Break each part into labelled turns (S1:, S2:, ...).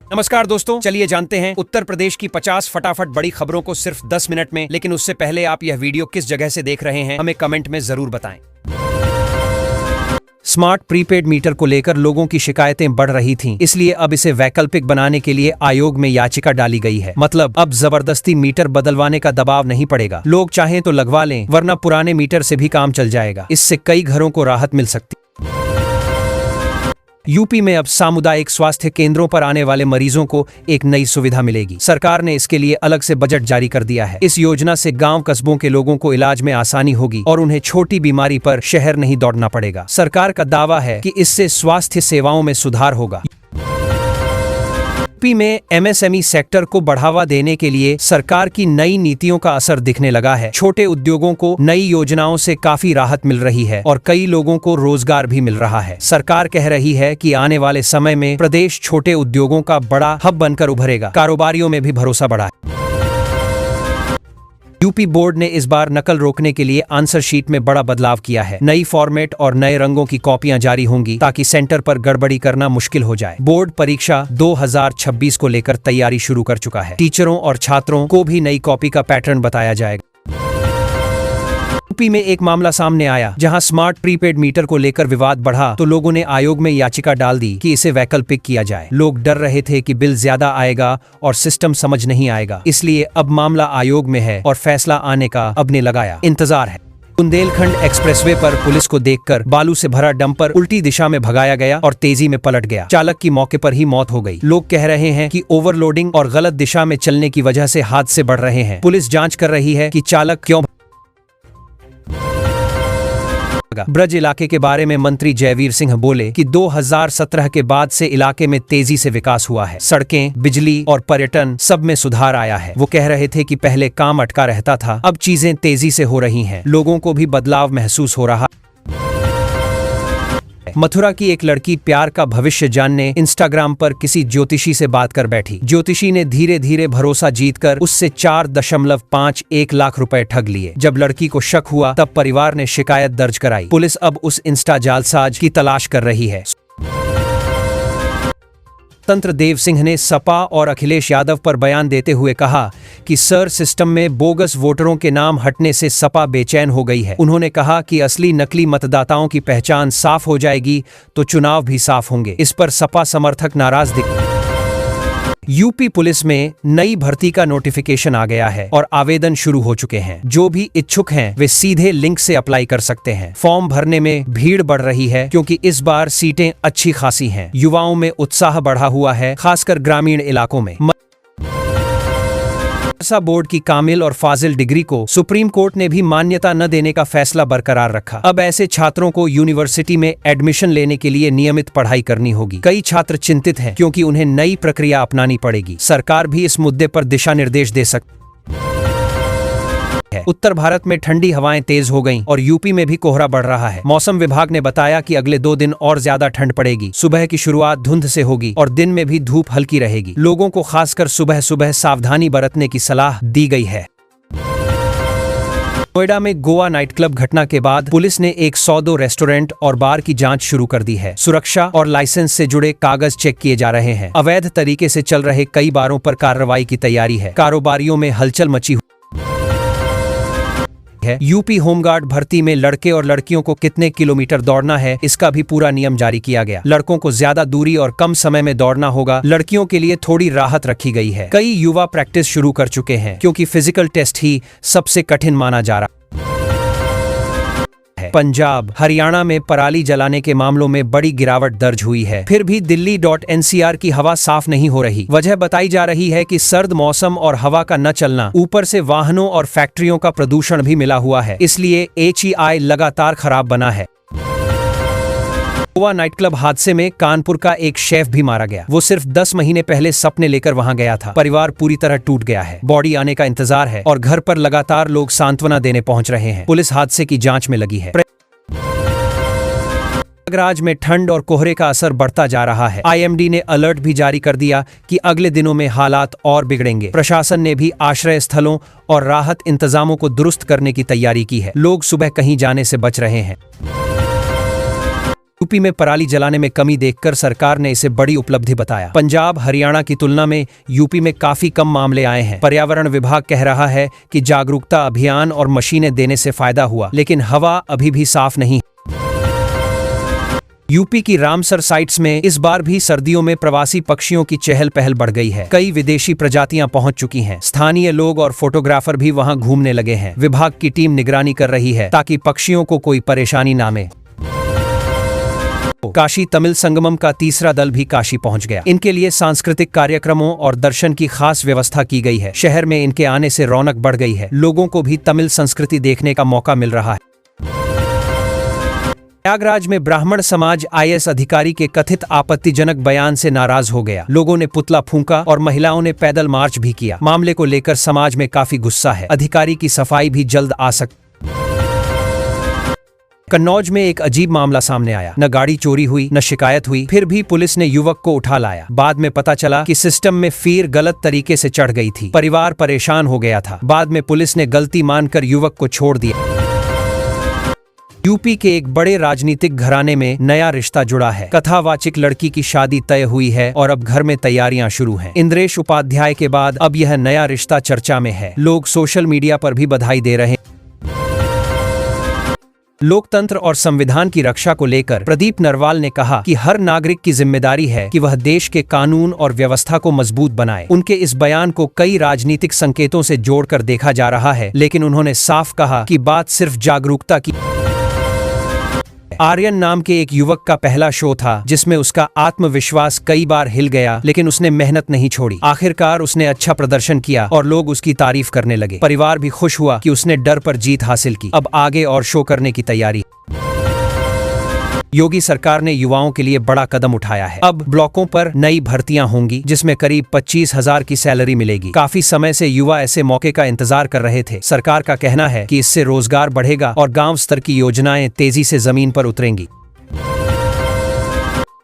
S1: नमस्कार दोस्तों, चलिए जानते हैं उत्तर प्रदेश की 50 फटाफट बड़ी खबरों को सिर्फ 10 मिनट में। लेकिन उससे पहले आप यह वीडियो किस जगह से देख रहे हैं हमें कमेंट में जरूर बताएं। स्मार्ट प्रीपेड मीटर को लेकर लोगों की शिकायतें बढ़ रही थीं, इसलिए अब इसे वैकल्पिक बनाने के लिए आयोग में याचिका डाली गई है। मतलब अब जबरदस्ती मीटर बदलवाने का दबाव नहीं पड़ेगा। लोग चाहें तो लगवा लें, वरना पुराने मीटर से भी काम चल जाएगा। इससे कई घरों को राहत मिल सकती। यूपी में अब सामुदायिक स्वास्थ्य केंद्रों पर आने वाले मरीजों को एक नई सुविधा मिलेगी। सरकार ने इसके लिए अलग से बजट जारी कर दिया है। इस योजना से गांव कस्बों के लोगों को इलाज में आसानी होगी और उन्हें छोटी बीमारी पर शहर नहीं दौड़ना पड़ेगा। सरकार का दावा है कि इससे स्वास्थ्य सेवाओं में सुधार होगा। यूपी में एमएसएमई सेक्टर को बढ़ावा देने के लिए सरकार की नई नीतियों का असर दिखने लगा है। छोटे उद्योगों को नई योजनाओं से काफी राहत मिल रही है और कई लोगों को रोजगार भी मिल रहा है। सरकार कह रही है कि आने वाले समय में प्रदेश छोटे उद्योगों का बड़ा हब बनकर उभरेगा। कारोबारियों में भी भरोसा बढ़ा है। यूपी बोर्ड ने इस बार नकल रोकने के लिए आंसर शीट में बड़ा बदलाव किया है। नई फॉर्मेट और नए रंगों की कॉपियां जारी होंगी ताकि सेंटर पर गड़बड़ी करना मुश्किल हो जाए। बोर्ड परीक्षा 2026 को लेकर तैयारी शुरू कर चुका है। टीचरों और छात्रों को भी नई कॉपी का पैटर्न बताया जाएगा। यूपी में एक मामला सामने आया जहां स्मार्ट प्रीपेड मीटर को लेकर विवाद बढ़ा तो लोगों ने आयोग में याचिका डाल दी कि इसे वैकल्पिक किया जाए। लोग डर रहे थे कि बिल ज्यादा आएगा और सिस्टम समझ नहीं आएगा, इसलिए अब मामला आयोग में है और फैसला आने का अब ने लगाया इंतजार है। बुंदेलखंड एक्सप्रेसवे पर पुलिस को देखकर बालू से भरा डंपर उल्टी दिशा में भगाया गया और तेजी में पलट गया। चालक की मौके पर ही मौत हो गई। लोग कह रहे हैं कि ओवरलोडिंग और गलत दिशा में चलने की वजह से हादसे बढ़ रहे हैं। पुलिस जांच कर रही है कि चालक क्यों। ब्रज इलाके के बारे में मंत्री जयवीर सिंह बोले कि 2017 के बाद से इलाके में तेजी से विकास हुआ है। सड़कें, बिजली और पर्यटन सब में सुधार आया है। वो कह रहे थे कि पहले काम अटका रहता था, अब चीजें तेजी से हो रही हैं। लोगों को भी बदलाव महसूस हो रहा। मथुरा की एक लड़की प्यार का भविष्य जानने इंस्टाग्राम पर किसी ज्योतिषी से बात कर बैठी। ज्योतिषी ने धीरे धीरे भरोसा जीतकर उससे 4.51 लाख रुपए ठग लिए। जब लड़की को शक हुआ तब परिवार ने शिकायत दर्ज कराई। पुलिस अब उस इंस्टा जालसाज की तलाश कर रही है। स्वतंत्र देव सिंह ने सपा और अखिलेश यादव पर बयान देते हुए कहा कि सर सिस्टम में बोगस वोटरों के नाम हटने से सपा बेचैन हो गई है। उन्होंने कहा कि असली नकली मतदाताओं की पहचान साफ हो जाएगी तो चुनाव भी साफ होंगे। इस पर सपा समर्थक नाराज दिखे। यूपी पुलिस में नई भर्ती का नोटिफिकेशन आ गया है और आवेदन शुरू हो चुके हैं। जो भी इच्छुक हैं वे सीधे लिंक से अप्लाई कर सकते हैं। फॉर्म भरने में भीड़ बढ़ रही है क्योंकि इस बार सीटें अच्छी खासी हैं। युवाओं में उत्साह बढ़ा हुआ है, खासकर ग्रामीण इलाकों में। मदरसा बोर्ड की कामिल और फाजिल डिग्री को सुप्रीम कोर्ट ने भी मान्यता न देने का फैसला बरकरार रखा। अब ऐसे छात्रों को यूनिवर्सिटी में एडमिशन लेने के लिए नियमित पढ़ाई करनी होगी। कई छात्र चिंतित हैं क्योंकि उन्हें नई प्रक्रिया अपनानी पड़ेगी। सरकार भी इस मुद्दे पर दिशा निर्देश दे सकती है। उत्तर भारत में ठंडी हवाएं तेज हो गईं और यूपी में भी कोहरा बढ़ रहा है। मौसम विभाग ने बताया कि अगले 2 दिन और ज्यादा ठंड पड़ेगी। सुबह की शुरुआत धुंध से होगी और दिन में भी धूप हल्की रहेगी। लोगों को खासकर सुबह सुबह सावधानी बरतने की सलाह दी गई है। नोएडा में गोवा नाइट क्लब घटना के बाद पुलिस ने 102 रेस्टोरेंट और बार की जांच शुरू कर दी है। सुरक्षा और लाइसेंस से जुड़े कागज चेक किए जा रहे हैं। अवैध तरीके से चल रहे कई बारों पर कार्रवाई की तैयारी है। कारोबारियों में हलचल मची है। यूपी होमगार्ड भर्ती में लड़के और लड़कियों को कितने किलोमीटर दौड़ना है इसका भी पूरा नियम जारी किया गया। लड़कों को ज्यादा दूरी और कम समय में दौड़ना होगा। लड़कियों के लिए थोड़ी राहत रखी गई है। कई युवा प्रैक्टिस शुरू कर चुके हैं क्योंकि फिजिकल टेस्ट ही सबसे कठिन माना जा रहा है। पंजाब, हरियाणा में पराली जलाने के मामलों में बड़ी गिरावट दर्ज हुई है। फिर भी दिल्ली.NCR की हवा साफ नहीं हो रही। वजह बताई जा रही है कि सर्द मौसम और हवा का न चलना, ऊपर से वाहनों और फैक्ट्रियों का प्रदूषण भी मिला हुआ है, इसलिए HEI लगातार खराब बना है। गोवा नाइट क्लब हादसे में कानपुर का एक शेफ भी मारा गया। वो सिर्फ 10 महीने पहले सपने लेकर वहां गया था। परिवार पूरी तरह टूट गया है। बॉडी आने का इंतजार है और घर पर लगातार लोग सांत्वना देने पहुंच रहे हैं। पुलिस हादसे की जांच में लगी है। प्रयागराज में ठंड और कोहरे का असर बढ़ता जा रहा है। IMD ने अलर्ट भी जारी कर दिया कि अगले दिनों में हालात और बिगड़ेंगे। प्रशासन ने भी आश्रय स्थलों और राहत इंतजामों को दुरुस्त करने की तैयारी की है। लोग सुबह कहीं जाने से बच रहे हैं। यूपी में पराली जलाने में कमी देखकर सरकार ने इसे बड़ी उपलब्धि बताया। पंजाब हरियाणा की तुलना में यूपी में काफी कम मामले आए हैं। पर्यावरण विभाग कह रहा है कि जागरूकता अभियान और मशीनें देने से फायदा हुआ, लेकिन हवा अभी भी साफ नहीं। यूपी की रामसर साइट्स में इस बार भी सर्दियों में प्रवासी पक्षियों की चहल पहल बढ़ गई है। कई विदेशी प्रजातियां पहुंच चुकी हैं। स्थानीय लोग और फोटोग्राफर भी वहां घूमने लगे हैं। विभाग की टीम निगरानी कर रही है ताकि पक्षियों को कोई परेशानी ना आए। काशी तमिल संगमम का तीसरा दल भी काशी पहुंच गया। इनके लिए सांस्कृतिक कार्यक्रमों और दर्शन की खास व्यवस्था की गई है। शहर में इनके आने से रौनक बढ़ गई है। लोगों को भी तमिल संस्कृति देखने का मौका मिल रहा है। प्रयागराज में ब्राह्मण समाज आईएएस अधिकारी के कथित आपत्तिजनक बयान से नाराज हो गया। लोगों ने पुतला फूंका और महिलाओं ने पैदल मार्च भी किया। मामले को लेकर समाज में काफी गुस्सा है। अधिकारी की सफाई भी जल्द आ सकती। कन्नौज में एक अजीब मामला सामने आया। न गाड़ी चोरी हुई न शिकायत हुई, फिर भी पुलिस ने युवक को उठा लाया। बाद में पता चला कि सिस्टम में फीर गलत तरीके से चढ़ गई थी। परिवार परेशान हो गया था। बाद में पुलिस ने गलती मानकर युवक को छोड़ दिया। यूपी के एक बड़े राजनीतिक घराने में नया रिश्ता जुड़ा है। कथावाचिक लड़की की शादी तय हुई है और अब घर में तैयारियां शुरू हैं। इंद्रेश उपाध्याय के बाद अब यह नया रिश्ता चर्चा में है। लोग सोशल मीडिया पर भी बधाई दे रहे हैं। लोकतंत्र और संविधान की रक्षा को लेकर प्रदीप नरवाल ने कहा कि हर नागरिक की जिम्मेदारी है कि वह देश के कानून और व्यवस्था को मजबूत बनाए। उनके इस बयान को कई राजनीतिक संकेतों से जोड़कर देखा जा रहा है, लेकिन उन्होंने साफ कहा कि बात सिर्फ जागरूकता की। आर्यन नाम के एक युवक का पहला शो था जिसमें उसका आत्मविश्वास कई बार हिल गया, लेकिन उसने मेहनत नहीं छोड़ी। आखिरकार उसने अच्छा प्रदर्शन किया और लोग उसकी तारीफ करने लगे। परिवार भी खुश हुआ कि उसने डर पर जीत हासिल की। अब आगे और शो करने की तैयारी। योगी सरकार ने युवाओं के लिए बड़ा कदम उठाया है। अब ब्लॉकों पर नई भर्तियां होंगी जिसमें करीब 25,000 की सैलरी मिलेगी। काफी समय से युवा ऐसे मौके का इंतजार कर रहे थे। सरकार का कहना है कि इससे रोजगार बढ़ेगा और गांव स्तर की योजनाएं तेजी से जमीन पर उतरेंगी।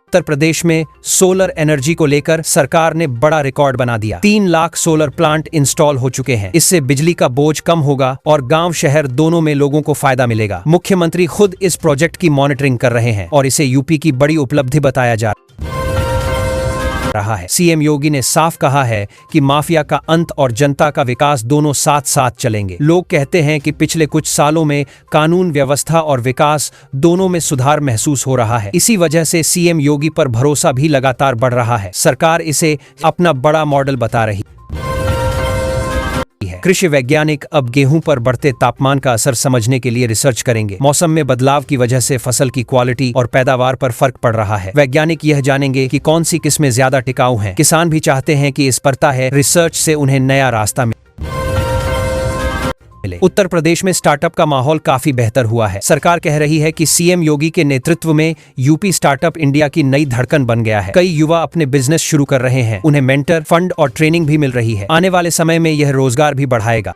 S1: उत्तर प्रदेश में सोलर एनर्जी को लेकर सरकार ने बड़ा रिकॉर्ड बना दिया। 3 लाख सोलर प्लांट इंस्टॉल हो चुके हैं। इससे बिजली का बोझ कम होगा और गांव शहर दोनों में लोगों को फायदा मिलेगा। मुख्यमंत्री खुद इस प्रोजेक्ट की मॉनिटरिंग कर रहे हैं और इसे यूपी की बड़ी उपलब्धि बताया जा रहा है। सीएम योगी ने साफ कहा है कि माफिया का अंत और जनता का विकास दोनों साथ साथ चलेंगे। लोग कहते हैं कि पिछले कुछ सालों में कानून व्यवस्था और विकास दोनों में सुधार महसूस हो रहा है। इसी वजह से सीएम योगी पर भरोसा भी लगातार बढ़ रहा है। सरकार इसे अपना बड़ा मॉडल बता रही है। कृषि वैज्ञानिक अब गेहूं पर बढ़ते तापमान का असर समझने के लिए रिसर्च करेंगे। मौसम में बदलाव की वजह से फसल की क्वालिटी और पैदावार पर फर्क पड़ रहा है। वैज्ञानिक यह जानेंगे कि कौन सी किस्में ज्यादा टिकाऊ हैं। किसान भी चाहते हैं कि इस पता है रिसर्च से उन्हें नया रास्ता मिले। उत्तर प्रदेश में स्टार्टअप का माहौल काफी बेहतर हुआ है। सरकार कह रही है कि सीएम योगी के नेतृत्व में यूपी स्टार्टअप इंडिया की नई धड़कन बन गया है। कई युवा अपने बिजनेस शुरू कर रहे हैं। उन्हें मेंटर, फंड और ट्रेनिंग भी मिल रही है। आने वाले समय में यह रोजगार भी बढ़ाएगा।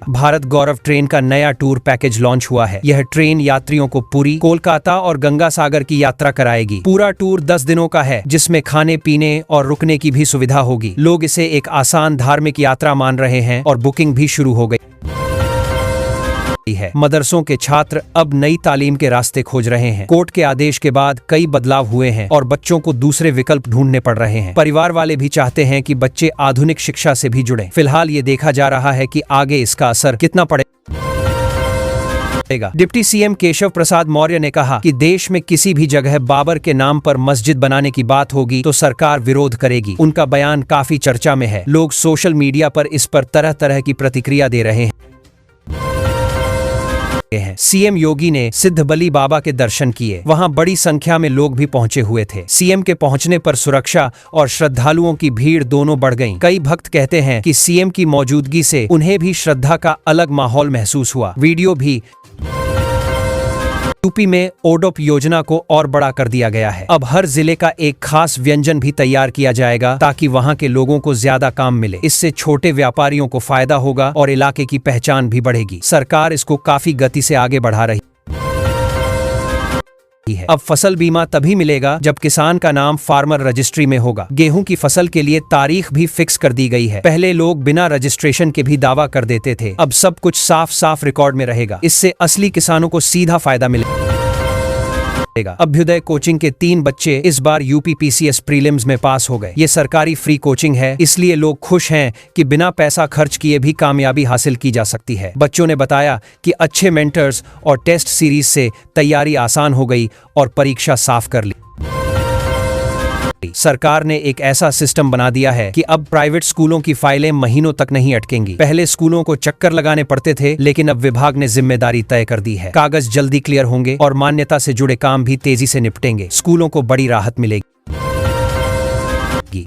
S1: भारत गौरव ट्रेन का नया टूर पैकेज लॉन्च हुआ है। यह ट्रेन यात्रियों को पुरी, कोलकाता और गंगा सागर की यात्रा कराएगी। पूरा टूर 10 दिनों का है जिसमें खाने पीने और रुकने की भी सुविधा होगी। लोग इसे एक आसान धार्मिक यात्रा मान रहे हैं और बुकिंग भी शुरू हो गई है। मदरसों के छात्र अब नई तालीम के रास्ते खोज रहे हैं। कोर्ट के आदेश के बाद कई बदलाव हुए हैं और बच्चों को दूसरे विकल्प ढूंढने पड़ रहे हैं। परिवार वाले भी चाहते हैं कि बच्चे आधुनिक शिक्षा से भी जुड़ें। फिलहाल ये देखा जा रहा है कि आगे इसका असर कितना पड़ेगा। डिप्टी सीएम केशव प्रसाद मौर्य ने कहा कि देश में किसी भी जगह बाबर के नाम पर मस्जिद बनाने की बात होगी तो सरकार विरोध करेगी। उनका बयान काफी चर्चा में है। लोग सोशल मीडिया पर इस पर तरह तरह की प्रतिक्रिया दे रहे हैं। सीएम योगी ने सिद्धबली बाबा के दर्शन किए। वहां बड़ी संख्या में लोग भी पहुंचे हुए थे। सीएम के पहुंचने पर सुरक्षा और श्रद्धालुओं की भीड़ दोनों बढ़ गईं। कई भक्त कहते हैं कि सीएम की मौजूदगी से उन्हें भी श्रद्धा का अलग माहौल महसूस हुआ। वीडियो भी। यूपी में ओडोप योजना को और बड़ा कर दिया गया है। अब हर जिले का एक खास व्यंजन भी तैयार किया जाएगा ताकि वहां के लोगों को ज्यादा काम मिले। इससे छोटे व्यापारियों को फायदा होगा और इलाके की पहचान भी बढ़ेगी। सरकार इसको काफी गति से आगे बढ़ा रही है। अब फसल बीमा तभी मिलेगा जब किसान का नाम फार्मर रजिस्ट्री में होगा। गेहूं की फसल के लिए तारीख भी फिक्स कर दी गई है। पहले लोग बिना रजिस्ट्रेशन के भी दावा कर देते थे। अब सब कुछ साफ साफ रिकॉर्ड में रहेगा। इससे असली किसानों को सीधा फायदा मिलेगा। अभ्युदय कोचिंग के 3 बच्चे इस बार यूपीपीसीएस प्रीलिम्स में पास हो गए। ये सरकारी फ्री कोचिंग है, इसलिए लोग खुश हैं कि बिना पैसा खर्च किए भी कामयाबी हासिल की जा सकती है। बच्चों ने बताया कि अच्छे मेंटर्स और टेस्ट सीरीज से तैयारी आसान हो गई और परीक्षा साफ कर ली। सरकार ने एक ऐसा सिस्टम बना दिया है कि अब प्राइवेट स्कूलों की फाइलें महीनों तक नहीं अटकेंगी। पहले स्कूलों को चक्कर लगाने पड़ते थे, लेकिन अब विभाग ने जिम्मेदारी तय कर दी है। कागज जल्दी क्लियर होंगे और मान्यता से जुड़े काम भी तेजी से निपटेंगे। स्कूलों को बड़ी राहत मिलेगी।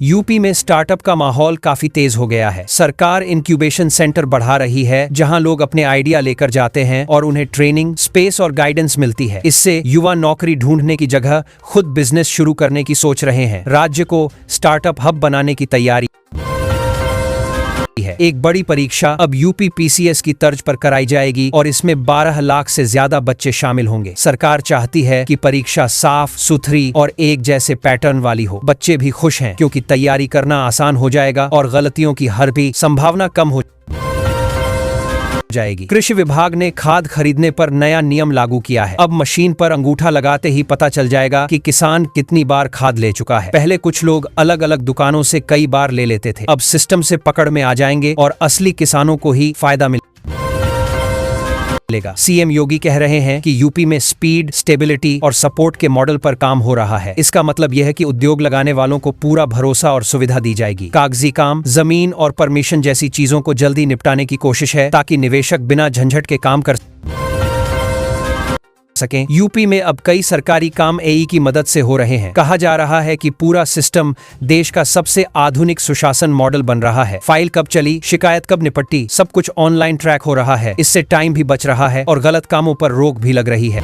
S1: यूपी में स्टार्टअप का माहौल काफी तेज हो गया है। सरकार इंक्यूबेशन सेंटर बढ़ा रही है, जहां लोग अपने आइडिया लेकर जाते हैं और उन्हें ट्रेनिंग, स्पेस और गाइडेंस मिलती है। इससे युवा नौकरी ढूंढने की जगह खुद बिजनेस शुरू करने की सोच रहे हैं। राज्य को स्टार्टअप हब बनाने की तैयारी है। एक बड़ी परीक्षा अब यूपीपीसीएस की तर्ज पर कराई जाएगी और इसमें 12 लाख से ज्यादा बच्चे शामिल होंगे। सरकार चाहती है कि परीक्षा साफ सुथरी और एक जैसे पैटर्न वाली हो। बच्चे भी खुश हैं क्योंकि तैयारी करना आसान हो जाएगा और गलतियों की हर भी संभावना कम हो जाएगी। कृषि विभाग ने खाद खरीदने पर नया नियम लागू किया है। अब मशीन पर अंगूठा लगाते ही पता चल जाएगा कि किसान कितनी बार खाद ले चुका है। पहले कुछ लोग अलग अलग दुकानों से कई बार ले लेते थे। अब सिस्टम से पकड़ में आ जाएंगे और असली किसानों को ही फायदा मिलेगा। सीएम योगी कह रहे हैं कि यूपी में स्पीड, स्टेबिलिटी और सपोर्ट के मॉडल पर काम हो रहा है। इसका मतलब यह है कि उद्योग लगाने वालों को पूरा भरोसा और सुविधा दी जाएगी। कागजी काम, जमीन और परमिशन जैसी चीजों को जल्दी निपटाने की कोशिश है, ताकि निवेशक बिना झंझट के काम कर सकें। यूपी में अब कई सरकारी काम एई की मदद से हो रहे हैं। कहा जा रहा है कि पूरा सिस्टम देश का सबसे आधुनिक सुशासन मॉडल बन रहा है। फाइल कब चली, शिकायत कब निपटी, सब कुछ ऑनलाइन ट्रैक हो रहा है। इससे टाइम भी बच रहा है और गलत कामों पर रोक भी लग रही है।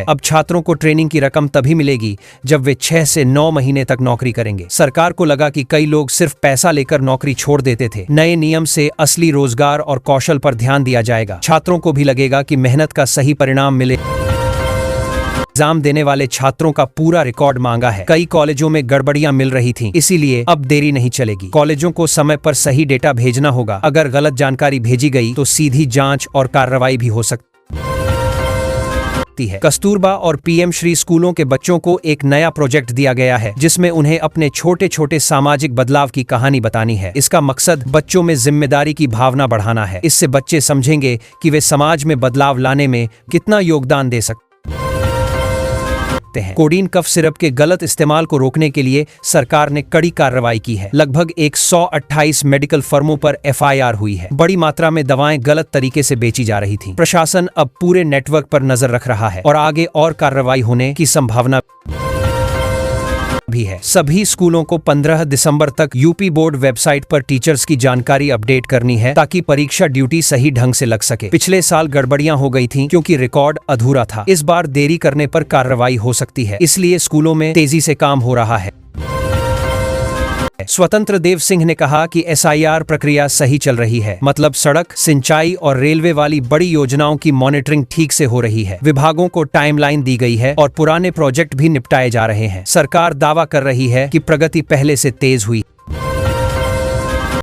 S1: अब छात्रों को ट्रेनिंग की रकम तभी मिलेगी जब वे 6 से 9 महीने तक नौकरी करेंगे। सरकार को लगा कि कई लोग सिर्फ पैसा लेकर नौकरी छोड़ देते थे। नए नियम से असली रोजगार और कौशल पर ध्यान दिया जाएगा। छात्रों को भी लगेगा कि मेहनत का सही परिणाम मिले। एग्जाम देने वाले छात्रों का पूरा रिकॉर्ड मांगा है। कई कॉलेजों में गड़बड़ियां मिल रही थीं, इसीलिए अब देरी नहीं चलेगी। कॉलेजों को समय पर सही डेटा भेजना होगा। अगर गलत जानकारी भेजी गई तो सीधी जांच और कार्रवाई भी हो सकती है। कस्तूरबा और पीएम श्री स्कूलों के बच्चों को एक नया प्रोजेक्ट दिया गया है, जिसमें उन्हें अपने छोटे छोटे सामाजिक बदलाव की कहानी बतानी है। इसका मकसद बच्चों में जिम्मेदारी की भावना बढ़ाना है। इससे बच्चे समझेंगे कि वे समाज में बदलाव लाने में कितना योगदान दे सकते हैं। कोडीन कफ सिरप के गलत इस्तेमाल को रोकने के लिए सरकार ने कड़ी कार्रवाई की है। लगभग 128 मेडिकल फर्मों पर एफआईआर हुई है। बड़ी मात्रा में दवाएं गलत तरीके से बेची जा रही थीं। प्रशासन अब पूरे नेटवर्क पर नजर रख रहा है और आगे और कार्रवाई होने की संभावना भी है। सभी स्कूलों को 15 दिसंबर तक यूपी बोर्ड वेबसाइट पर टीचर्स की जानकारी अपडेट करनी है, ताकि परीक्षा ड्यूटी सही ढंग से लग सके। पिछले साल गड़बड़ियां हो गई थीं क्योंकि रिकॉर्ड अधूरा था। इस बार देरी करने पर कार्रवाई हो सकती है, इसलिए स्कूलों में तेजी से काम हो रहा है। स्वतंत्र देव सिंह ने कहा कि एसआईआर प्रक्रिया सही चल रही है। मतलब सड़क, सिंचाई और रेलवे वाली बड़ी योजनाओं की मॉनिटरिंग ठीक से हो रही है। विभागों को टाइमलाइन दी गई है और पुराने प्रोजेक्ट भी निपटाए जा रहे हैं। सरकार दावा कर रही है कि प्रगति पहले से तेज हुई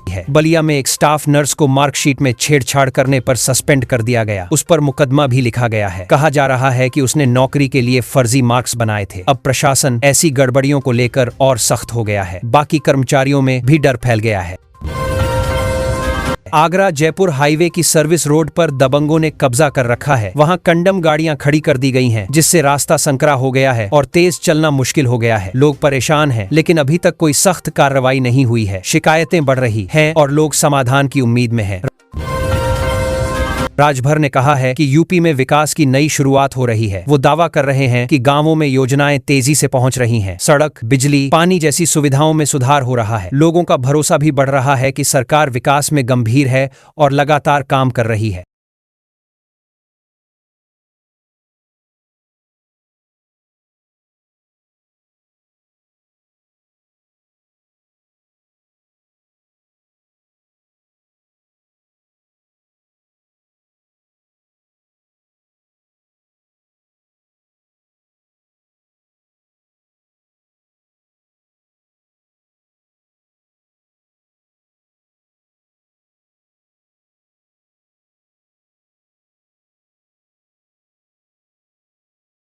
S1: है। बलिया में एक स्टाफ नर्स को मार्कशीट में छेड़छाड़ करने पर सस्पेंड कर दिया गया। उस पर मुकदमा भी लिखा गया है। कहा जा रहा है कि उसने नौकरी के लिए फर्जी मार्क्स बनाए थे। अब प्रशासन ऐसी गड़बड़ियों को लेकर और सख्त हो गया है। बाकी कर्मचारियों में भी डर फैल गया है। आगरा जयपुर हाईवे की सर्विस रोड पर दबंगों ने कब्जा कर रखा है। वहां कंडम गाड़ियां खड़ी कर दी गई हैं, जिससे रास्ता संकरा हो गया है और तेज चलना मुश्किल हो गया है। लोग परेशान हैं, लेकिन अभी तक कोई सख्त कार्रवाई नहीं हुई है। शिकायतें बढ़ रही हैं और लोग समाधान की उम्मीद में हैं। राजभर ने कहा है कि यूपी में विकास की नई शुरुआत हो रही है। वो दावा कर रहे हैं कि गांवों में योजनाएं तेजी से पहुंच रही हैं। सड़क, बिजली, पानी जैसी सुविधाओं में सुधार हो रहा है। लोगों का भरोसा भी बढ़ रहा है कि सरकार विकास में गंभीर है और लगातार काम कर रही है।